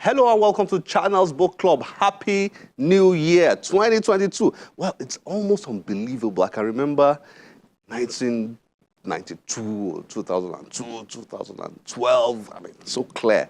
Hello and welcome to Channel's Book Club. Happy New Year 2022. Well, it's almost unbelievable. I can remember 1992, 2002, 2012. I mean, it's so clear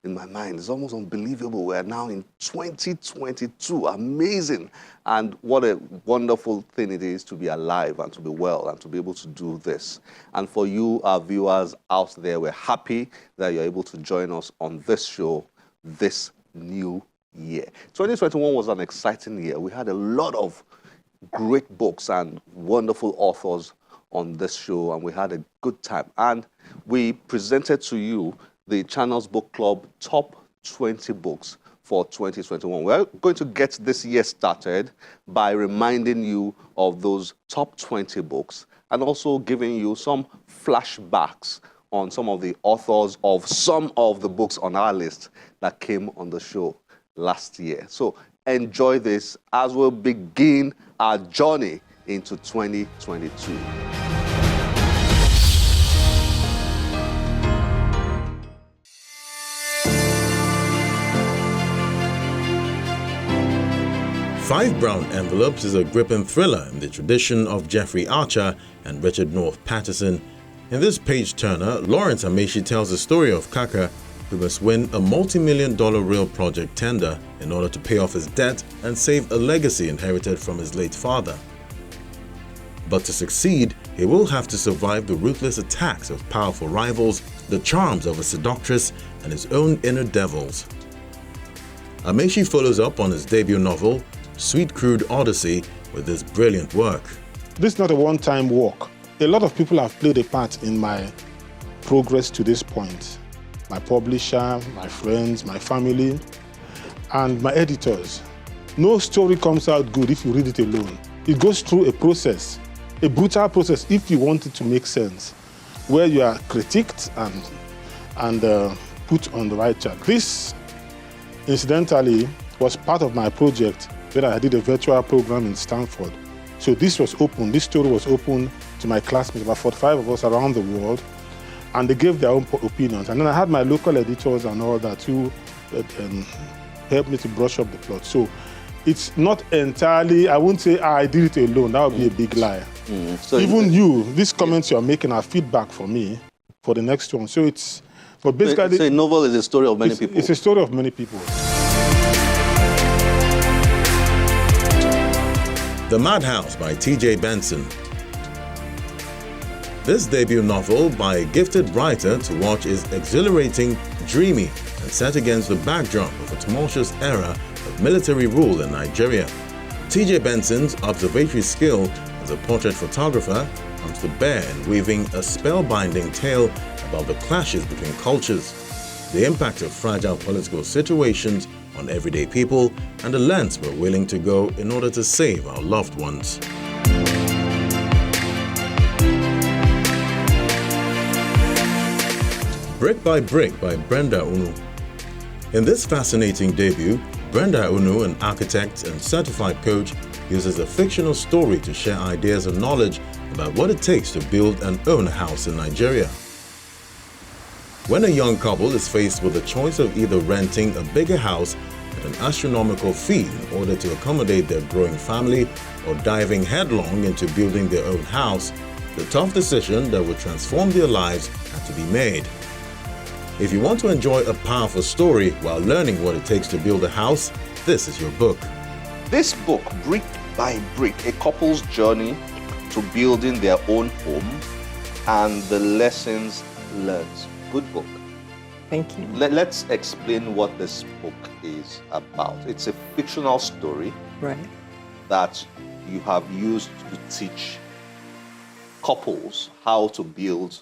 in my mind. It's almost unbelievable. We're now in 2022. Amazing. And what a wonderful thing it is to be alive and to be well and to be able to do this. And for you, our viewers out there, we're happy that you're able to join us on this show this new year. 2021 was an exciting year. We had a lot of great books and wonderful authors on this show, and we had a good time. And we presented to you the Channel's Book Club top 20 books for 2021. We're going to get this year started by reminding you of those top 20 books and also giving you some flashbacks on some of the authors of some of the books on our list that came on the show last year. So enjoy this as we'll begin our journey into 2022. Five Brown Envelopes is a gripping thriller in the tradition of Jeffrey Archer and Richard North Patterson. In this page-turner, Lawrence Amaechi tells the story of Kaka, who must win a multi-million-dollar real project tender in order to pay off his debt and save a legacy inherited from his late father. But to succeed, he will have to survive the ruthless attacks of powerful rivals, the charms of a seductress, and his own inner devils. Amaechi follows up on his debut novel, Sweet Crude Odyssey, with this brilliant work. This is not a one-time walk. A lot of people have played a part in my progress to this point. My publisher, my friends, my family, and my editors. No story comes out good if you read it alone. It goes through a process, a brutal process if you want it to make sense, where you are critiqued and put on the right track. This, incidentally, was part of my project when I did a virtual program in Stanford. So this was open, this story was open to my classmates, about 45 of us around the world, and they gave their own opinions. And then I had my local editors and all that who helped me to brush up the plot. So it's not entirely, I wouldn't say I did it alone, that would be a big lie. So even these comments you're making are feedback for me for the next one. So it's, but basically... So a novel is a story of many people. It's a story of many people. The Madhouse by T.J. Benson. This debut novel by a gifted writer to watch is exhilarating, dreamy, and set against the backdrop of a tumultuous era of military rule in Nigeria. T.J. Benson's observatory skill as a portrait photographer comes to bear in weaving a spellbinding tale about the clashes between cultures, the impact of fragile political situations on everyday people, and the lengths we're willing to go in order to save our loved ones. Brick by Brick by Brenda Unu. In this fascinating debut, Brenda Unu, an architect and certified coach, uses a fictional story to share ideas and knowledge about what it takes to build and own a house in Nigeria. When a young couple is faced with the choice of either renting a bigger house at an astronomical fee in order to accommodate their growing family or diving headlong into building their own house, the tough decision that would transform their lives had to be made. If you want to enjoy a powerful story while learning what it takes to build a house, this is your book. This book, Brick by Brick, a couple's journey to building their own home and the lessons learned. Good book. Thank you. Let's explain what this book is about. It's a fictional story that you have used to teach couples how to build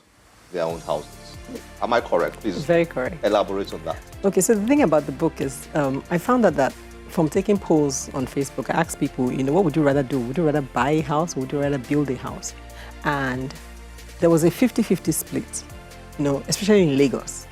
their own houses. Am I correct? Please. Very correct. Elaborate on that. Okay, so the thing about the book is I found out that from taking polls on Facebook, I asked people, what would you rather do? Would you rather buy a house or would you rather build a house? And there was a 50-50 split, especially in Lagos.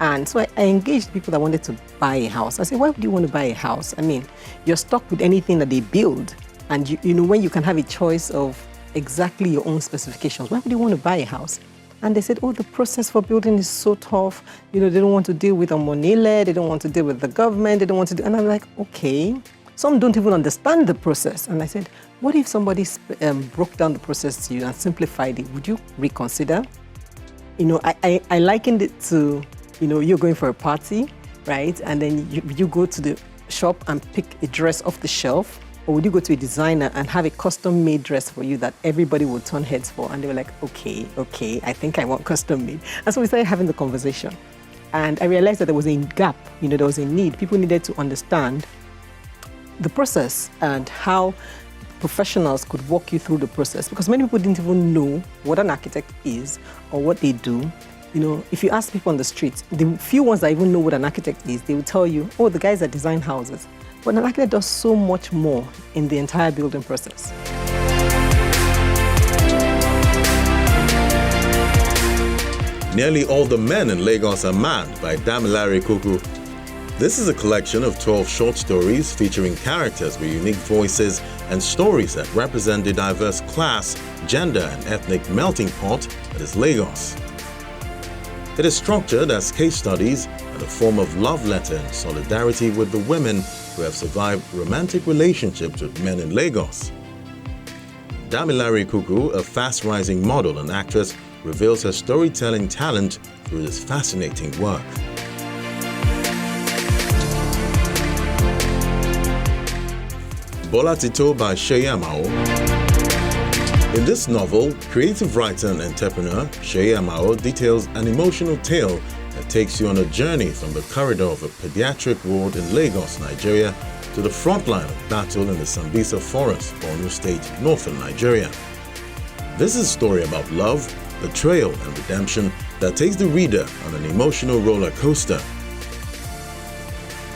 And so I engaged people that wanted to buy a house. I said, why would you want to buy a house? I mean, you're stuck with anything that they build. And when you can have a choice of exactly your own specifications, why would you want to buy a house? And they said, oh, the process for building is so tough. They don't want to deal with Omonile, they don't want to deal with the government, they don't want to do. And I'm like, okay. Some don't even understand the process. And I said, what if somebody broke down the process to you and simplified it? Would you reconsider? I likened it to, you're going for a party, right? And then you go to the shop and pick a dress off the shelf, or would you go to a designer and have a custom-made dress for you that everybody would turn heads for? And they were like, okay, I think I want custom-made. And so we started having the conversation. And I realized that there was a gap, there was a need. People needed to understand the process and how professionals could walk you through the process, because many people didn't even know what an architect is or what they do. If you ask people on the street, the few ones that even know what an architect is, they will tell you, oh, the guys that design houses. But an architect does so much more in the entire building process. Nearly All the Men in Lagos Are Mad by Damilare Kuku. This is a collection of 12 short stories featuring characters with unique voices and stories that represent the diverse class, gender, and ethnic melting pot that is Lagos. It is structured as case studies and a form of love letter in solidarity with the women who have survived romantic relationships with men in Lagos. Damilare Kuku, a fast-rising model and actress, reveals her storytelling talent through this fascinating work. Bola Tito by Seyi Amao. In this novel, creative writer and entrepreneur Seyi Amao details an emotional tale that takes you on a journey from the corridor of a pediatric ward in Lagos, Nigeria, to the front line of battle in the Sambisa Forest, Borno State, northern Nigeria. This is a story about love, betrayal, and redemption that takes the reader on an emotional roller coaster.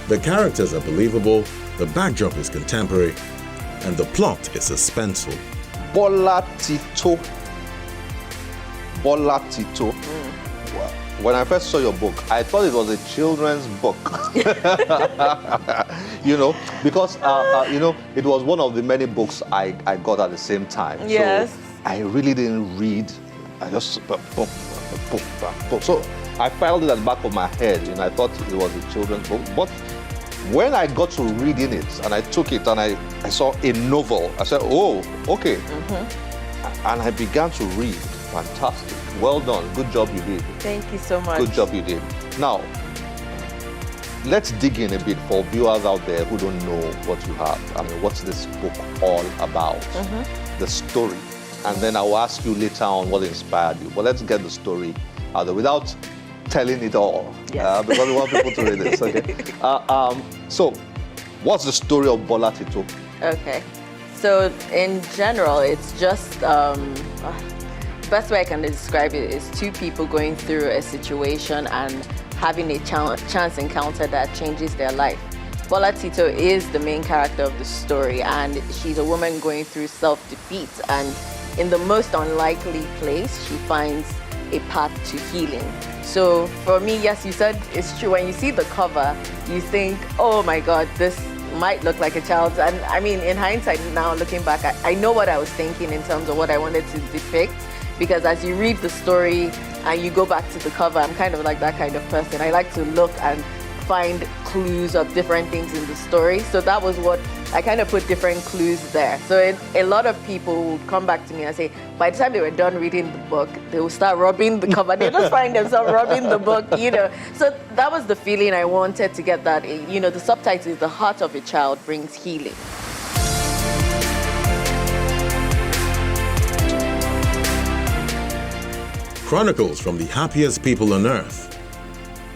The characters are believable, the backdrop is contemporary, and the plot is suspenseful. Bola Tito. Bola Tito. When I first saw your book, I thought it was a children's book. Because it was one of the many books I got at the same time. Yes. So I really didn't read. I just So I filed it at the back of my head, and I thought it was a children's book. But when I got to reading it and I took it and I saw a novel, I said, oh, okay. Mm-hmm. And I began to read. Fantastic. Well done. Good job you did. Thank you so much. Good job you did. Now, let's dig in a bit for viewers out there who don't know what you have. I mean, what's this book all about? Mm-hmm. The story. And then I will ask you later on what inspired you. But let's get the story out there without telling it all. Yes. Because we want people to read this. Okay. So, what's the story of Bola Tito? Okay. So, in general, it's just best way I can describe it is two people going through a situation and having a chance encounter that changes their life. Bola Tito is the main character of the story, and she's a woman going through self-defeat, and in the most unlikely place, she finds a path to healing. So for me, yes, you said it's true. When you see the cover, you think, oh my God, this might look like a child's. And I mean, in hindsight now, looking back, I know what I was thinking in terms of what I wanted to depict. Because as you read the story and you go back to the cover, I'm kind of like that kind of person. I like to look and find clues of different things in the story. So that was what I kind of put different clues there. So a lot of people would come back to me and say, by the time they were done reading the book, they would start rubbing the cover. They just find themselves rubbing the book, So that was the feeling I wanted to get, that, the subtitle is "The Heart of a Child Brings Healing." Chronicles from the Happiest People on Earth.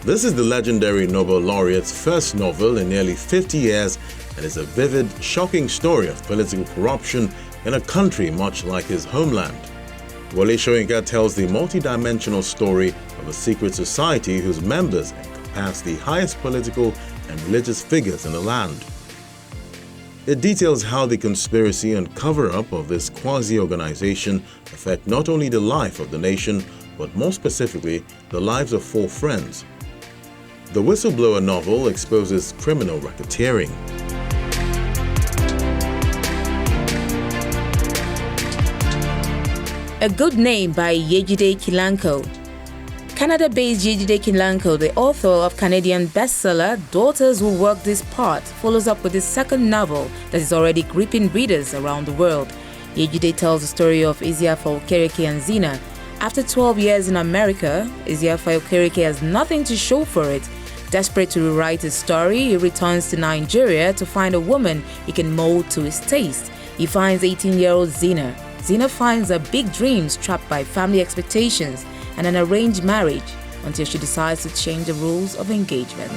This is the legendary Nobel laureate's first novel in nearly 50 years and is a vivid, shocking story of political corruption in a country much like his homeland. Wole Soyinka tells the multi-dimensional story of a secret society whose members encompass the highest political and religious figures in the land. It details how the conspiracy and cover-up of this quasi-organization affect not only the life of the nation, but more specifically, the lives of 4 friends. The Whistleblower novel exposes criminal racketeering. A Good Name by Yejide Kilanko. Canada-based Yejide Kilanko, the author of Canadian bestseller Daughters Will Work This Part, follows up with his second novel that is already gripping readers around the world. Yejide tells the story of Isiafa Okereke and Zina. After 12 years in America, Isiafa Okereke has nothing to show for it. Desperate to rewrite his story, he returns to Nigeria to find a woman he can mold to his taste. He finds 18-year-old Zina. Zina finds her big dreams trapped by family expectations and an arranged marriage until she decides to change the rules of engagement.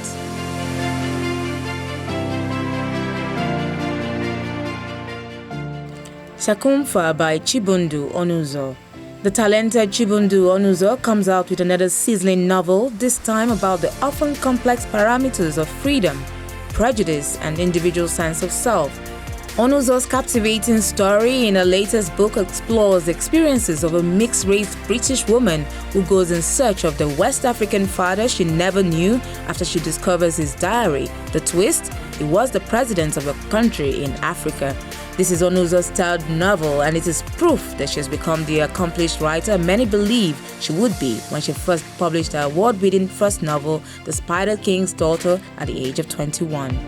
Chacumfa by Chibundu Onuzo. The talented Chibundu Onuzo comes out with another sizzling novel, this time about the often complex parameters of freedom, prejudice, and individual sense of self. Onuzo's captivating story in her latest book explores the experiences of a mixed-race British woman who goes in search of the West African father she never knew after she discovers his diary. The twist? He was the president of a country in Africa. This is Onuzo's third novel, and it is proof that she has become the accomplished writer many believe she would be when she first published her award-winning first novel, The Spider King's Daughter, at the age of 21.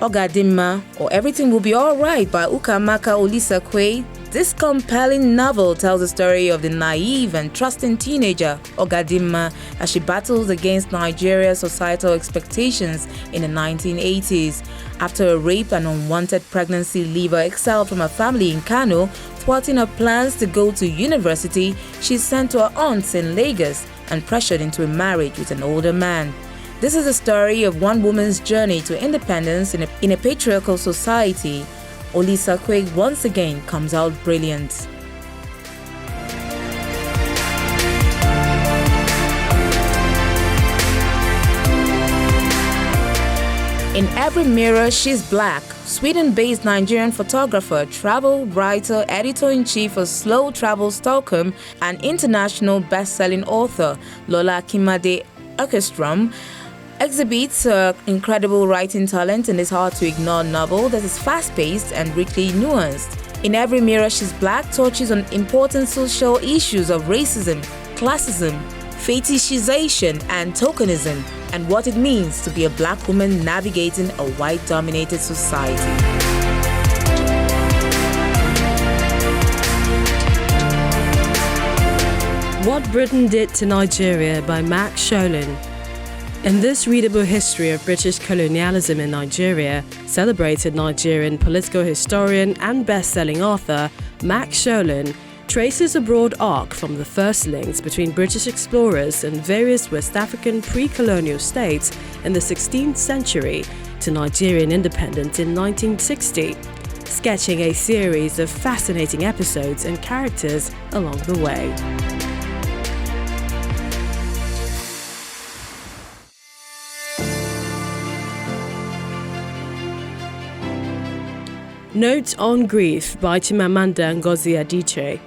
Ogadimma, or Everything Will Be Alright by Ukamaka Olisakwe. This compelling novel tells the story of the naive and trusting teenager Ogadimma as she battles against Nigeria's societal expectations in the 1980s. After a rape and unwanted pregnancy leave her exiled from her family in Kano, thwarting her plans to go to university, she's sent to her aunts in Lagos and pressured into a marriage with an older man. This is a story of one woman's journey to independence in a patriarchal society. Olisakwe once again comes out brilliant. In Every Mirror, She's Black. Sweden-based Nigerian photographer, travel writer, editor-in-chief of Slow Travel Stockholm, and international best-selling author Lola Kimade Ekestrom exhibits her incredible writing talent in this hard-to-ignore novel that is fast-paced and richly nuanced. In Every Mirror, She's Black touches on important social issues of racism, classism, fetishization, and tokenism, and what it means to be a black woman navigating a white-dominated society. What Britain Did to Nigeria by Max Sholin. In this readable history of British colonialism in Nigeria, celebrated Nigerian political historian and best-selling author Max Sholin traces a broad arc from the first links between British explorers and various West African pre-colonial states in the 16th century to Nigerian independence in 1960, sketching a series of fascinating episodes and characters along the way. Notes on Grief by Chimamanda Ngozi Adichie.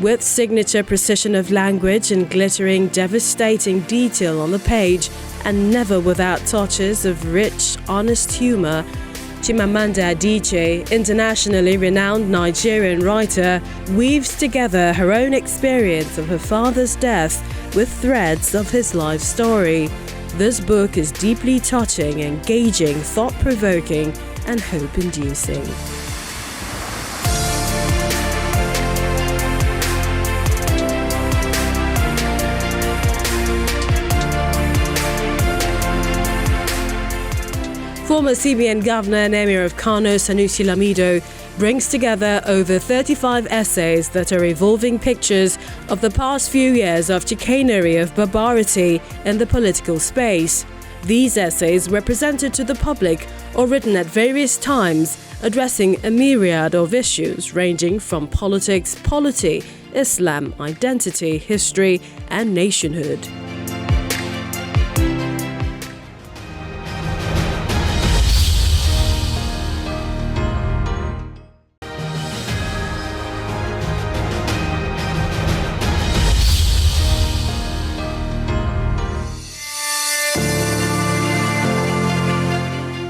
With signature precision of language and glittering, devastating detail on the page, and never without touches of rich, honest humor, Chimamanda Adichie, internationally renowned Nigerian writer, weaves together her own experience of her father's death with threads of his life story. This book is deeply touching, engaging, thought-provoking, and hope-inducing. Former CBN Governor and Emir of Kano, Anusi Lamido, brings together over 35 essays that are evolving pictures of the past few years of chicanery of barbarity in the political space. These essays were presented to the public or written at various times, addressing a myriad of issues ranging from politics, polity, Islam, identity, history, and nationhood.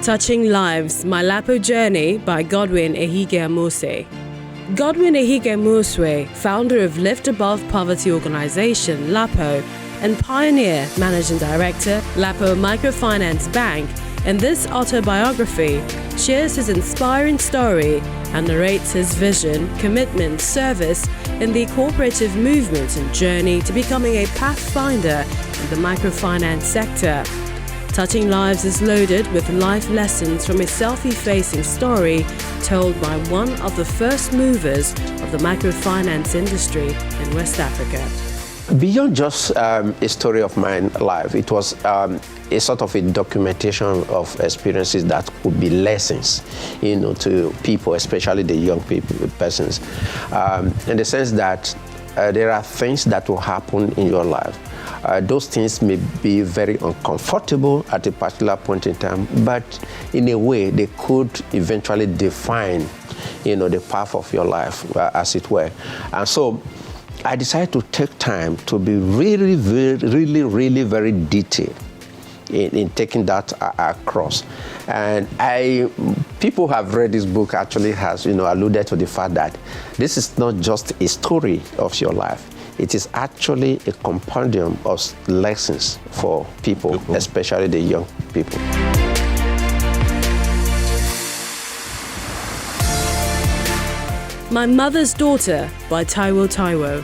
Touching Lives, Mylapo Journey by Godwin Ehige-Amosue. Godwin Ehige-Amosue, founder of Lift Above Poverty organization, LAPO, and pioneer managing director, LAPO Microfinance Bank, in this autobiography, shares his inspiring story and narrates his vision, commitment, service in the cooperative movement and journey to becoming a pathfinder in the microfinance sector. Touching Lives is loaded with life lessons from a self-effacing story told by one of the first movers of the microfinance industry in West Africa. Beyond just a story of my life, it was a sort of a documentation of experiences that could be lessons, to people, especially the young persons, in the sense that there are things that will happen in your life. Those things may be very uncomfortable at a particular point in time, but in a way they could eventually define, the path of your life, as it were. And so I decided to take time to be really very detailed in taking that across. And people have read this book actually has, alluded to the fact that this is not just a story of your life. It is actually a compendium of lessons for people, especially the young people. My Mother's Daughter by Taiwo.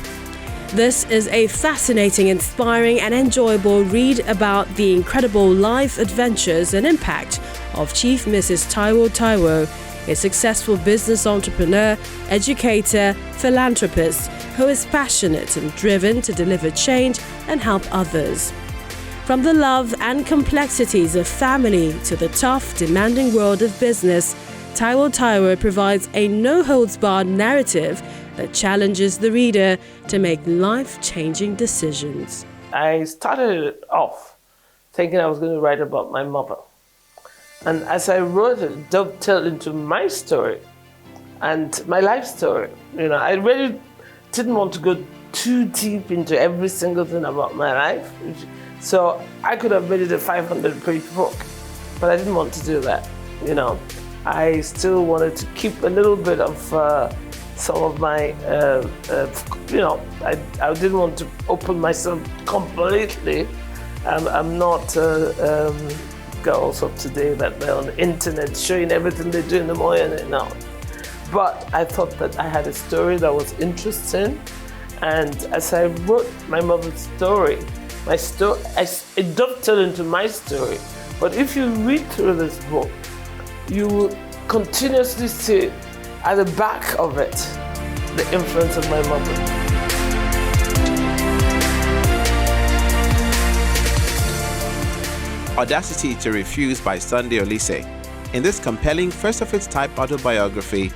This is a fascinating, inspiring and enjoyable read about the incredible life adventures and impact of Chief Mrs. Taiwo, a successful business entrepreneur, educator, philanthropist who is passionate and driven to deliver change and help others. From the love and complexities of family to the tough, demanding world of business, Taiwo provides a no-holds-barred narrative that challenges the reader to make life-changing decisions. I started off thinking I was going to write about my mother. And as I wrote it, dovetailed into my story and my life story. I really didn't want to go too deep into every single thing about my life. So I could have made it a 500-page book, but I didn't want to do that. I still wanted to keep a little bit of some of my, I didn't want to open myself completely. I'm not girls of today that they're on the internet showing everything they do in the morning now. But I thought that I had a story that was interesting, and as I wrote my mother's story, it dovetailed into my story. But if you read through this book, you will continuously see at the back of it the influence of my mother. Audacity To Refuse by Sunday Oliseh. In this compelling, first-of-its-type autobiography,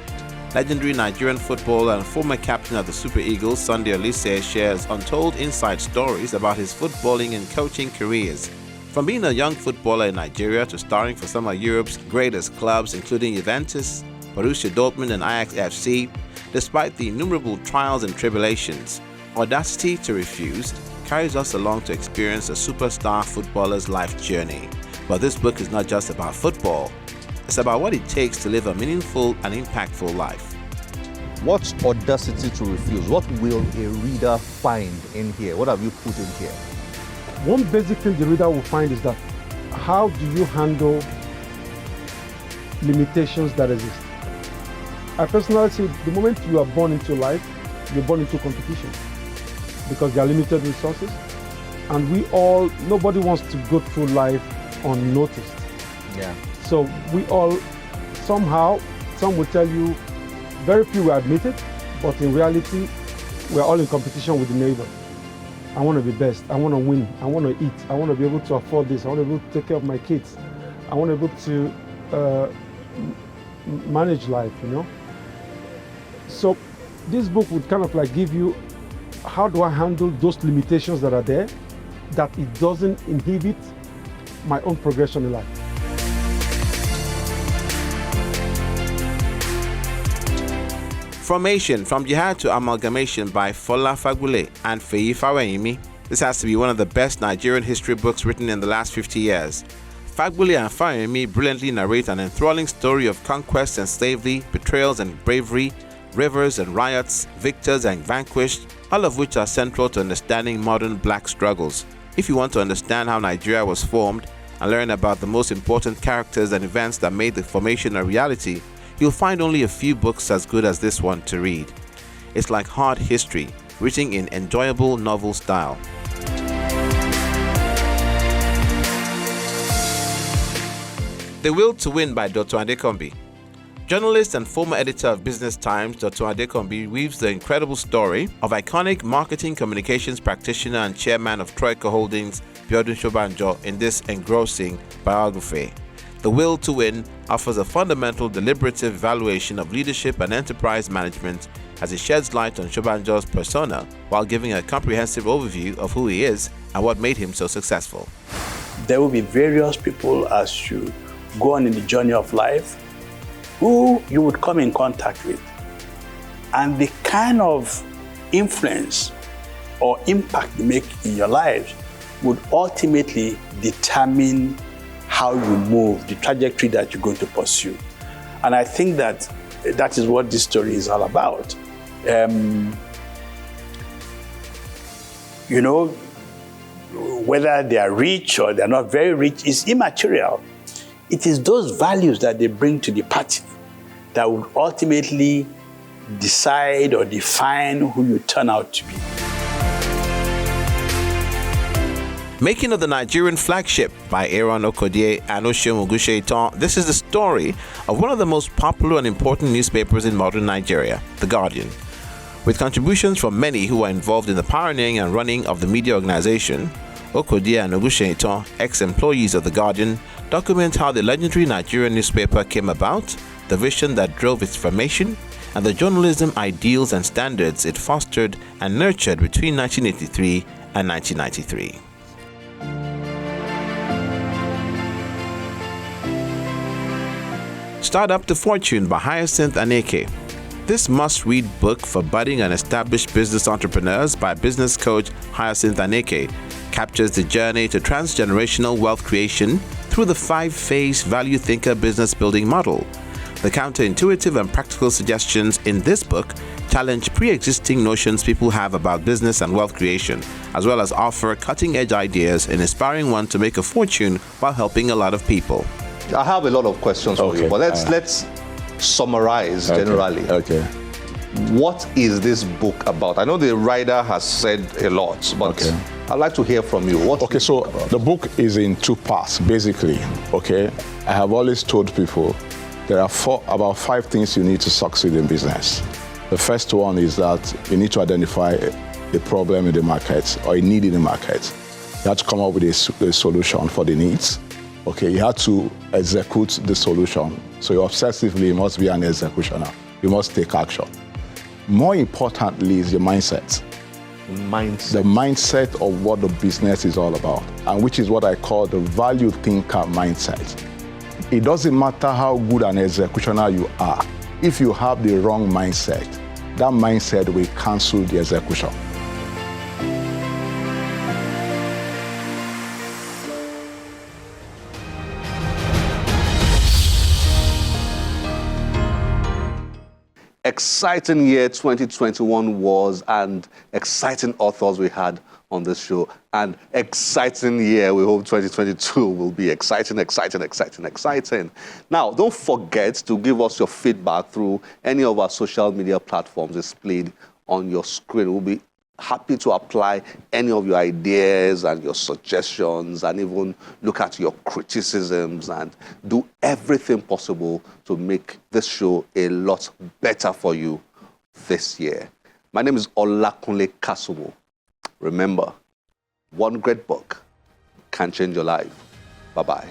legendary Nigerian footballer and former captain of the Super Eagles, Sunday Oliseh, shares untold inside stories about his footballing and coaching careers. From being a young footballer in Nigeria to starring for some of Europe's greatest clubs, including Juventus, Borussia Dortmund and Ajax FC, despite the innumerable trials and tribulations, Audacity To Refuse carries us along to experience a superstar footballer's life journey. But this book is not just about football, it's about what it takes to live a meaningful and impactful life. What's Audacity To Refuse? What will a reader find in here? What have you put in here? One basic thing the reader will find is that how do you handle limitations that exist? I personally say the moment you are born into life, you're born into competition because there are limited resources, and nobody wants to go through life unnoticed. Yeah. So we all, somehow, some will tell you, very few will admit it, but in reality, we're all in competition with the neighbor. I want to be best, I want to win, I want to eat, I want to be able to afford this, I want to be able to take care of my kids, I want to be able to manage life, So this book would kind of like give you, how do I handle those limitations that are there, that it doesn't inhibit my own progression in life. Formation, From Jihad to Amalgamation by Fola Fagule and Feyi Faweyimi. This has to be one of the best Nigerian history books written in the last 50 years. Fagbule and Fayemi brilliantly narrate an enthralling story of conquest and slavery, betrayals and bravery, rivers and riots, victors and vanquished, all of which are central to understanding modern black struggles. If you want to understand how Nigeria was formed and learn about the most important characters and events that made the formation a reality, you'll find only a few books as good as this one to read. It's like hard history, written in enjoyable novel style. The Will to Win by Dr. Adekombi. Journalist and former editor of Business Times, Dr. Adekombi weaves the incredible story of iconic marketing communications practitioner and chairman of Troika Holdings, Biodun Shobanjo, in this engrossing biography. The Will to Win offers a fundamental deliberative evaluation of leadership and enterprise management as it sheds light on Shobanjo's persona while giving a comprehensive overview of who he is and what made him so successful. There will be various people as you go on in the journey of life who you would come in contact with. And the kind of influence or impact they make in your lives would ultimately determine how you move, the trajectory that you're going to pursue. And I think that that is what this story is all about. You know, whether they are rich or they're not very rich is immaterial. It is those values that they bring to the party that would ultimately decide or define who you turn out to be. Making of the Nigerian Flagship by Aaron Okodie and Oshiomogushe. This is the story of one of the most popular and important newspapers in modern Nigeria, The Guardian. With contributions from many who are involved in the pioneering and running of the media organization, Okodie and Ogushe, ex-employees of The Guardian, document how the legendary Nigerian newspaper came about, the vision that drove its formation, and the journalism ideals and standards it fostered and nurtured between 1983 and 1993. Start Up to Fortune by Hyacinth Aneke. This must-read book for budding and established business entrepreneurs by business coach Hyacinth Aneke captures the journey to transgenerational wealth creation through the 5-phase value thinker business building model. The counterintuitive and practical suggestions in this book challenge pre-existing notions people have about business and wealth creation, as well as offer cutting-edge ideas in inspiring one to make a fortune while helping a lot of people. I have a lot of questions for you, but let's summarize generally. Okay. What is this book about? I know the writer has said a lot, but I'd like to hear from you. Okay, so the book is in 2 parts, basically. Okay, I have always told people there are about 5 things you need to succeed in business. The first one is that you need to identify a problem in the market or a need in the market. You have to come up with a solution for the needs. Okay, you have to execute the solution. So you obsessively must be an executioner. You must take action. More importantly is your mindset. The mindset of what the business is all about, and which is what I call the value thinker mindset. It doesn't matter how good an executioner you are. If you have the wrong mindset, that mindset will cancel the execution. Exciting year 2021 was, and exciting authors we had on this show, and exciting year we hope 2022 will be. Exciting. Now, don't forget to give us your feedback through any of our social media platforms displayed on your screen. We'll be happy to apply any of your ideas and your suggestions, and even look at your criticisms and do everything possible to make this show a lot better for you this year. My name is Olakunle Kasumo. Remember, one great book can change your life. Bye-bye.